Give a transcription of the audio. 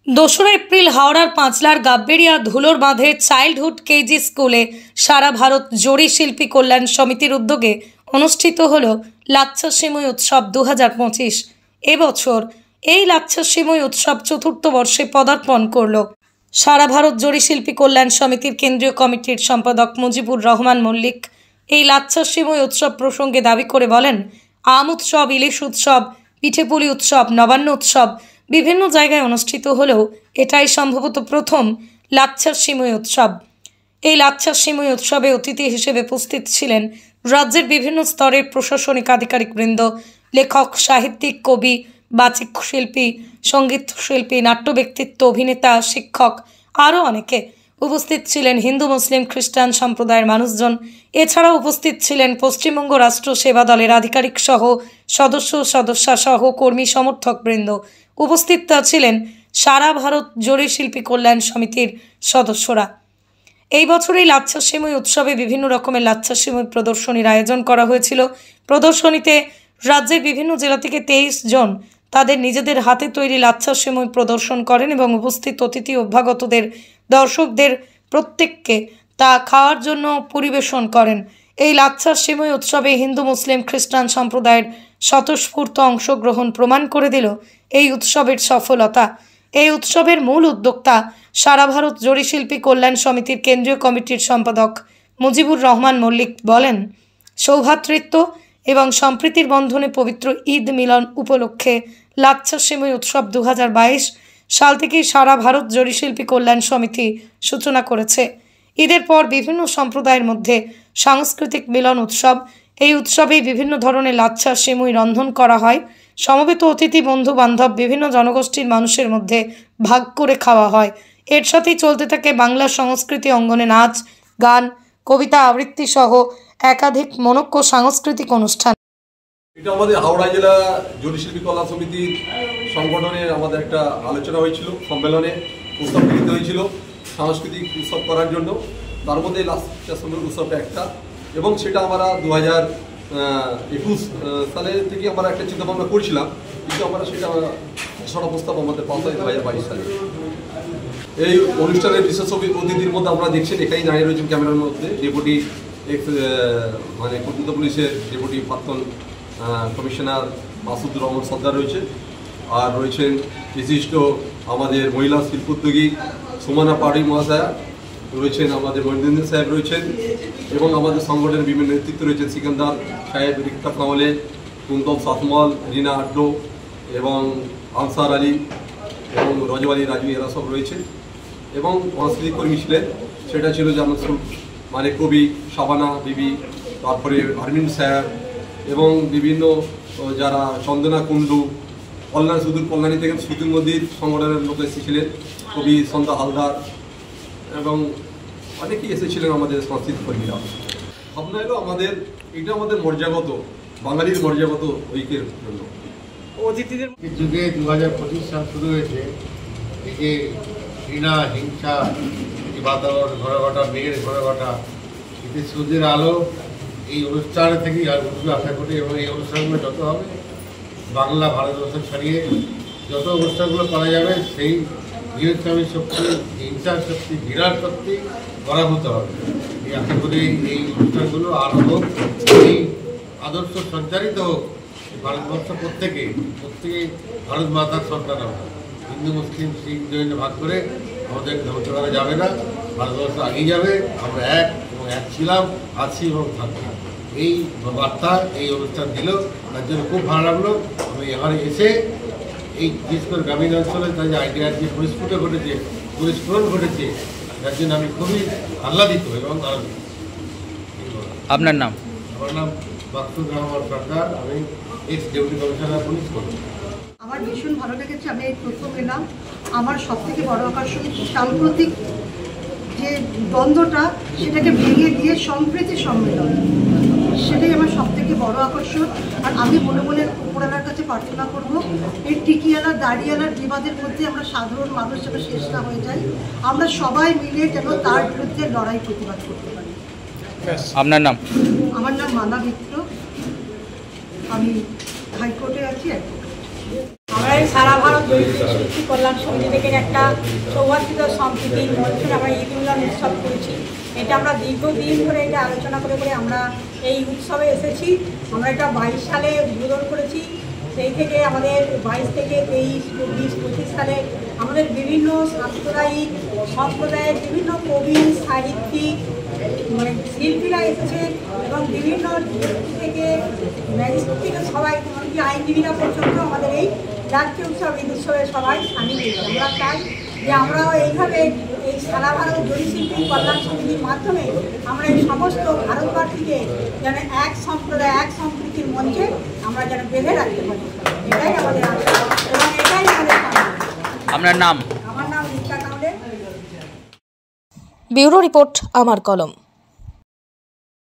2রা April হাওড়ার পাঁচলার গাব্বেরিয়া ধুলোর বাঁধে চাইল্ডহুড কেজি স্কুলে সারা ভারত জরি শিল্পী কল্যাণ সমিতির উদ্যোগে অনুষ্ঠিত হল লাচ্ছা সিমুই উৎসব 2025। এবছর এই লাচ্ছা সিমুই উৎসব চতুর্থ বর্ষে পদার্পণ করল। সারা ভারত জরি শিল্পী কল্যাণ সমিতির কেন্দ্রীয় কমিটির সম্পাদক মুজিবুর রহমান মল্লিক এই লাচ্ছা সিমুই উৎসব প্রসঙ্গে দাবি করে বলেন, আম উৎসব, ইলিশ উৎসব, পিঠেপুলি উৎসব, নবান্ন উৎসব বিভিন্ন জায়গায় অনুষ্ঠিত হলেও এটাই সম্ভবত প্রথম লাচ্ছা সিমুই উৎসব। এই লাচ্ছা সিমুই উৎসবে অতিথি হিসেবে উপস্থিত ছিলেন রাজ্যের বিভিন্ন স্তরের প্রশাসনিক আধিকারিকবৃন্দ, লেখক, সাহিত্যিক, কবি, বাচিক শিল্পী, সঙ্গীত শিল্পী, নাট্য ব্যক্তিত্ব, অভিনেতা, শিক্ষক আরও অনেকে। উপস্থিত ছিলেন হিন্দু, মুসলিম, খ্রিস্টান সম্প্রদায়ের মানুষজন। এছাড়াও উপস্থিত ছিলেন পশ্চিমবঙ্গ রাষ্ট্র সেবা দলের আধিকারিক সহ সদস্যা সহ কর্মী সমর্থকবৃন্দ। উপস্থিত ছিলেন সারা ভারত জরি শিল্পী কল্যাণ সমিতির সদস্যরা। এই বছর এই লাচ্ছা সিমুই উৎসবে বিভিন্ন রকমের লাচ্ছা সিমুই প্রদর্শনীর আয়োজন করা হয়েছিল। প্রদর্শনীতে রাজ্যের বিভিন্ন জেলা থেকে 23 জন তাদের নিজেদের হাতে তৈরি লাচ্ছা সিমুই প্রদর্শন করেন এবং উপস্থিত অতিথি, অভ্যাগতদের, দর্শকদের প্রত্যেককে তা খাওয়ার জন্য পরিবেশন করেন। এই লাচ্ছা সিমুই উৎসবে হিন্দু, মুসলিম, খ্রিস্টান সম্প্রদায়ের স্বতঃস্ফূর্ত অংশগ্রহণ প্রমাণ করে দিল এই উৎসবের সফলতা। এই উৎসবের মূল উদ্যোক্তা সারা ভারত জরি শিল্পী কল্যাণ সমিতির কেন্দ্রীয় কমিটির সম্পাদক মুজিবুর রহমান মল্লিক বলেন, সৌভ্রাতৃত্ব এবং সম্প্রীতির বন্ধনে পবিত্র ঈদ মিলন উপলক্ষে লাচ্ছা সিমুই উৎসব 2022 সাল থেকেই সারা ভারত জরি শিল্পী কল্যাণ সমিতি সূচনা করেছে। ঈদের পর বিভিন্ন সম্প্রদায়ের মধ্যে সাংস্কৃতিক মিলন উৎসব। এই উৎসবেই বিভিন্ন ধরনের লাচ্ছা সিমুই রন্ধন করা হয়। সমবেত অতিথি, বন্ধু বান্ধব, বিভিন্ন জনগোষ্ঠীর মানুষের মধ্যে ভাগ করে খাওয়া হয়। এর সাথেই চলতে থাকে বাংলা সংস্কৃতি অঙ্গনে নাচ, গান, কবিতা আবৃত্তি সহ একাধিক মনোজ্ঞ সাংস্কৃতিক অনুষ্ঠান। এটা আমাদের হাওড়া জেলা জরি শিল্পী কল্যাণ সমিতির সংগঠনের আমাদের একটা আলোচনা হয়েছিল, সম্মেলনে প্রস্তাব গৃহীত হয়েছিল সাংস্কৃতিক উৎসব করার জন্য। তার মধ্যে লাচ্ছা সিমুই উৎসবটা একটা, এবং সেটা আমরা 2021 সালে থেকে আমরা একটা চিন্তাভাবনা করছিলাম, কিন্তু আমরা সেটা ঘোষণা প্রস্তাব আমাদের পাওয়া হয় 2022 সালে। এই অনুষ্ঠানের বিশেষ অতিথির মধ্যে আমরা দেখছেন এখানেই দাঁড়িয়ে রয়েছেন ক্যামেরার মধ্যে ডেপুটি কলকাতা পুলিশের ডেপুটি প্রাক্তন কমিশনার মাসুদুর রহমান সর্দার রয়েছে, আর রয়েছেন বিশিষ্ট আমাদের মহিলা শিল্পোদ্যোগী সুমনা পাড়ি মহাশয়া রয়েছেন, আমাদের মহিউদ্দিন সাহেব রয়েছেন, এবং আমাদের সংগঠনের বিভিন্ন নেতৃত্ব রয়েছেন সিকান্দার সাহেব, রিক্তা কামালে, কুন্তব সাতমল, রিনা আড্ডো এবং আনসার আলী এবং রজব আলী রাজু, এরা সব রয়েছে। এবং সাংস্কৃতিক কর্মী ছিলেন, সেটা ছিল যেমন কবি শাবানা বিবি, তারপরে আরমিন সাহেব, এবং বিভিন্ন যারা চন্দনা কুণ্ডু, কল্যাণ সুদূর কল্যাণী থেকে সুদূর নদীর সংগঠনের লোক এসেছিলেন, কবি সন্ধ্যা হালদার এবং অনেকেই এসেছিলেন আমাদের সাংস্কৃতিক কর্মীরা। ভাবনা এলো এটা আমাদের মর্যাদাগত, বাঙালির মর্যাদাগত ঐক্যের জন্য। অতিথিদের যুগে 2025 সাল শুরু হয়েছে, এই যে ঘৃণা, হিংসা, বাতাবরণ ঘরে ঘটা, মেয়ের ঘরে ঘটা, এতে সূর্যের আলো এই অনুষ্ঠান থেকেই উঠবে আশা করি। এবং এই অনুষ্ঠানগুলো যত হবে, বাংলা ভারতবর্ষ ছাড়িয়ে যত অনুষ্ঠানগুলো করা যাবে, সেই বৃহত্তমী শক্তি, হিংসার শক্তি, ঘৃণার শক্তি পরাভূত হবে। এই আশা করি এই অনুষ্ঠানগুলো আরও হোক, এই আদর্শ সঞ্চারিত হোক ভারতবর্ষ প্রত্যেকে ভারত মাতার সন্তান। আমরা হিন্দু, মুসলিম, শিখ, জৈন ভাগ করে আমাদের ধ্বংস করা যাবে না। ভারতবর্ষ আগিয়ে যাবে, আমরা এক এবং এক ছিলাম, আছি এবং থাকবো। এই বার্তা এই অনুষ্ঠান দিল, তার জন্য খুব ভালো লাগলো। আমি এখানে এসে এই বিশেষ করে গ্রামীণ অঞ্চলে তার যে আইডিয়ার যে পরিস্ফুরণ ঘটেছে, যার জন্য আমি খুবই আহ্লাদিত এবং আনন্দিত। আপনার নাম? আমার নাম মাসুদ রহমান সরকার, আমি এক্স ডেপুটি কমিশনার পুলিশ করি। আমার ভীষণ ভালো লেগেছে, আমি এই প্রথম এলাম। আমার সবথেকে বড় আকর্ষণ সাম্প্রতিক যে দ্বন্দ্বটা, সেটাকে ভেঙে দিয়ে সম্প্রীতি সম্মেলন, সেটাই আমার সবথেকে বড় আকর্ষণ। আর আমি মনে মনে উপরওয়ালার কাছে প্রার্থনা করব, এই টিকিয়ালা দাঁড়িয়ালার বিবাদের মধ্যে আমরা সাধারণ মানুষ যেন শেষ না হয়ে যাই, আমরা সবাই মিলে যেন তার বিরুদ্ধে লড়াই প্রতিবাদ করতে পারি। আপনার নাম? আমার নাম মালা মিত্র, আমি হাইকোর্টে আছি, অ্যাডভোকেট। আমরা আমরা এই সারা ভারত দরিদ্র শিল্পী কল্যাণ সমিতি থেকে একটা সৌহার্দ্য সম্প্রীতির মধ্যে আমরা ঈদ মিলন উৎসব করেছি। এটা আমরা দীর্ঘদিন ধরে এটা আলোচনা করে আমরা এই উৎসবে এসেছি। আমরা এটা 22 সালে উদ্বোধন করেছি। সেই থেকে আমাদের 22 থেকে 23, 24, 25 সালে আমাদের বিভিন্ন সাম্প্রদায়িক সম্প্রদায়ের বিভিন্ন কবি, সাহিত্যিক, মানে শিল্পীরা এসেছে এবং বিভিন্ন থেকে ম্যাজিস্ট্রেট থেকে সবাই, এমনকি আইনজীবীরা পর্যন্ত আমাদের এই রাজ্য উৎসব ঈদ উৎসবে সবাই সামিল হয়েছে। আমরা চাই যে আমরাও এইভাবে এই সারা ভারত জরিশিল্পী কল্যাণ সমিতির মাধ্যমে আমরা এই সমস্ত ভারতবাসীকে যেন এক সম্প্রদায়, এক সম্প্রীতির মঞ্চে আমরা যেন বেঁধে রাখতে পারি, এটাই আমাদের আশা এবং এটাই আমাদের কামনা। আপনার নাম? আমার নাম রিক্তা কাউলে। ব্যুরো রিপোর্ট, আমার কলম।